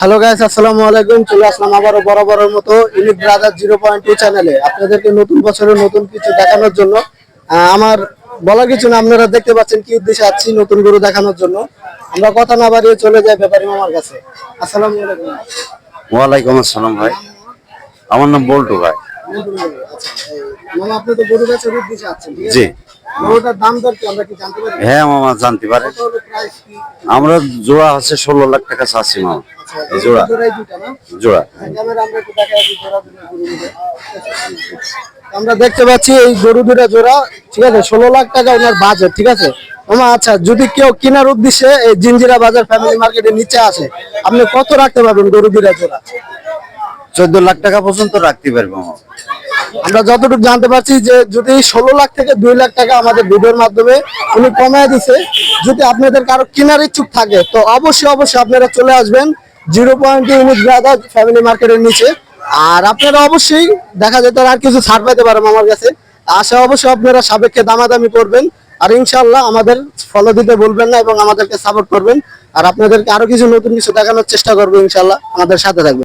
Hello guys, আসসালামু আলাইকুম। চলে আসলাম আবারও বরাবরের মতো ইউনিক ব্রাদার 0.2 চ্যানেলে আপনাদেরকে নতুন বছরের নতুন কিছু দেখানোর জন্য। আমার বলা কিছু না, আপনারা দেখতে পাচ্ছেন কি উদ্দেশ্যে আসছি নতুন গরু দেখানোর জন্য। আমরা কথা না বাড়িয়ে চলে যাই ব্যাপারী মামার কাছে। আসসালামু আলাইকুম। ওয়ালাইকুম আসসালাম ভাই, আমার নাম বল্টু ভাই। আচ্ছা, মামা আপনি তো গরু বেচার উদ্দেশ্যে আসছেন, ঠিক জি আছে? গরুটার দাম দর কি আমরা কি জানতে পারি? হ্যাঁ মামা, জানতে পারে। কত হলো প্রাইস কি? আমরা জোড়া হচ্ছে 16 লাখ টাকা চাচ্ছি মামা। আচ্ছা, জোড়া জোড়াই দুইটা না? জোড়া ক্যামেরা আমরা একটু দেখাই দিই জোড়া দুটো গরু দুটো। আমরা দেখতে পাচ্ছি এই গরু দুটা জোড়া, ঠিক আছে? 16 লাখ টাকা ওনার বাজেট, ঠিক আছে মামা? আচ্ছা, যদি কেউ কেনার উদ্দেশ্যে এই জিঞ্জিরা বাজার ফ্যামিলি মার্কেটের নিচে আসে, আপনি কত রাখতে পারবেন গরু দুটা জোড়া? 14 লাখ টাকা পর্যন্ত রাখতে পারবো মামা। আমরা যতটুকু জানতে পারছি যে যদি 16 লাখ থেকে 2 লাখ টাকা আমাদের ভিডিওর মাধ্যমে উনি কমায় দিছে। যদি আপনাদের কারো কেনার ইচ্ছুক থাকে তো অবশ্যই আপনারা চলে আসবেন 0.2 ইউনিট ব্রাদার ফ্যামিলি মার্কেটের নিচে। আর আপনারা অবশ্যই দেখা যেত আর কিছু ছাড় পাইতে পারেন আমার কাছে। আশা অবশ্যই আপনারা সাপেক্ষে দামাদামি করবেন। আর ইনশাআল্লাহ আমাদের ফলো দিতে বলবেন না এবং আমাদেরকে সাপোর্ট করবেন। আর আপনাদেরকে আরো কিছু নতুন কিছু দেখানোর চেষ্টা করবো ইনশাআল্লাহ, আমাদের সাথে থাকবেন।